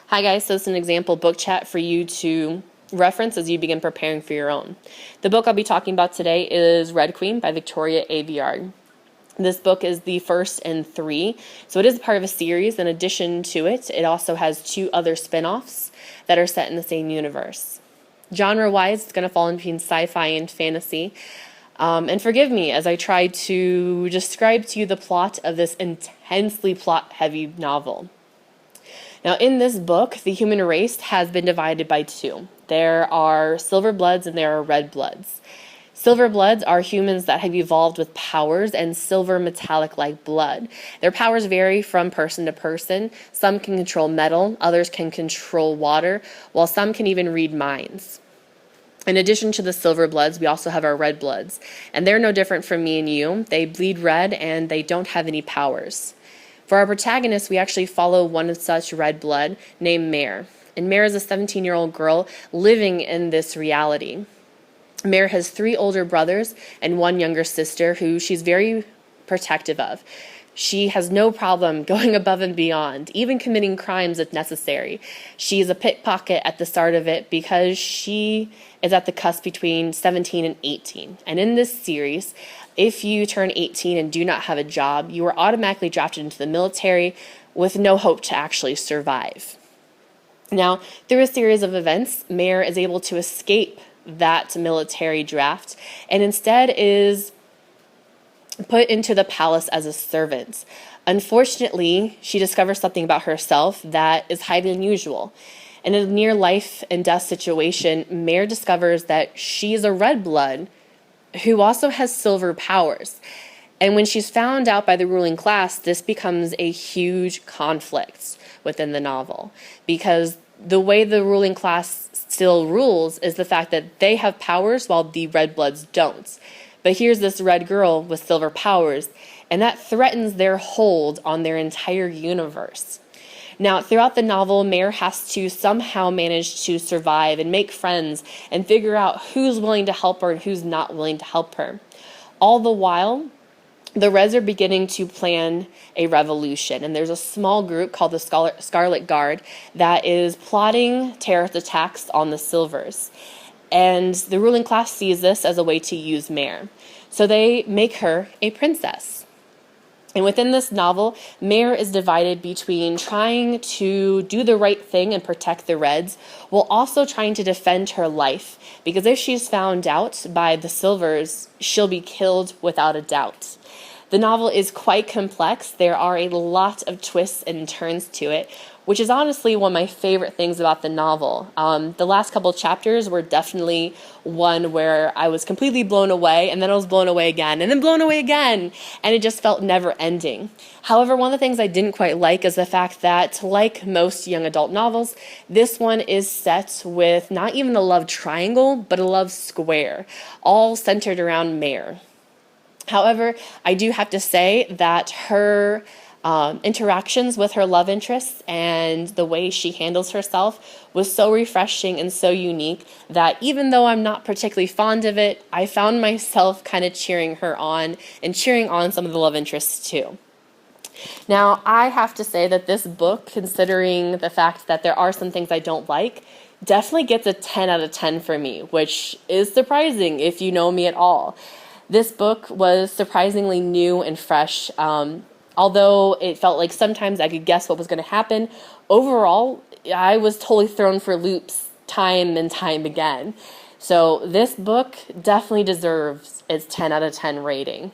Hi guys, so it's an example book chat for you to reference as you begin preparing for your own. The book I'll be talking about today is Red Queen by Victoria Aveyard. This book is the first in 3, so it is part of a series. In addition to it, it also has 2 other spin-offs that are set in the same universe. Genre-wise, it's going to fall in between sci-fi and fantasy. And forgive me as I try to describe to you the plot of this intensely plot-heavy novel. Now, in this book, the human race has been divided by 2. There are silver bloods and there are red bloods. Silver bloods are humans that have evolved with powers and silver metallic-like blood. Their powers vary from person to person. Some can control metal, others can control water, while some can even read minds. In addition to the silver bloods, we also have our red bloods, and they're no different from me and you. They bleed red and they don't have any powers. For our protagonist, we actually follow one of such red blood named Mare. And Mare is a 17-year-old girl living in this reality. Mare has 3 older brothers and 1 younger sister who she's very protective of. She has no problem going above and beyond, even committing crimes if necessary. She's a pickpocket at the start of it because she is at the cusp between 17 and 18. And in this series, if you turn 18 and do not have a job, you are automatically drafted into the military with no hope to actually survive. Now, through a series of events, Mare is able to escape that military draft and instead is put into the palace as a servant. Unfortunately, she discovers something about herself that is highly unusual. In a near life and death situation, Mare discovers that she is a red blood who also has silver powers. And when she's found out by the ruling class, this becomes a huge conflict within the novel, because the way the ruling class still rules is the fact that they have powers while the red bloods don't. But here's this red girl with silver powers, and that threatens their hold on their entire universe. Now, throughout the novel, Mare has to somehow manage to survive and make friends and figure out who's willing to help her and who's not willing to help her. All the while, the Reds are beginning to plan a revolution, and there's a small group called the Scarlet Guard that is plotting terrorist attacks on the Silvers. And the ruling class sees this as a way to use Mare. So they make her a princess. And within this novel, Mare is divided between trying to do the right thing and protect the Reds, while also trying to defend her life. Because if she's found out by the Silvers, she'll be killed without a doubt. The novel is quite complex. There are a lot of twists and turns to it, which is honestly one of my favorite things about the novel. The last couple chapters were definitely one where I was completely blown away, and then I was blown away again, and then blown away again, and it just felt never ending. However, one of the things I didn't quite like is the fact that, like most young adult novels, this one is set with not even a love triangle, but a love square, all centered around Mare. However, I do have to say that her interactions with her love interests and the way she handles herself was so refreshing and so unique that even though I'm not particularly fond of it, I found myself kind of cheering her on and cheering on some of the love interests too. Now, I have to say that this book, considering the fact that there are some things I don't like, definitely gets a 10 out of 10 for me, which is surprising if you know me at all. This book was surprisingly new and fresh. Although it felt like sometimes I could guess what was going to happen, overall, I was totally thrown for loops time and time again. So this book definitely deserves its 10 out of 10 rating.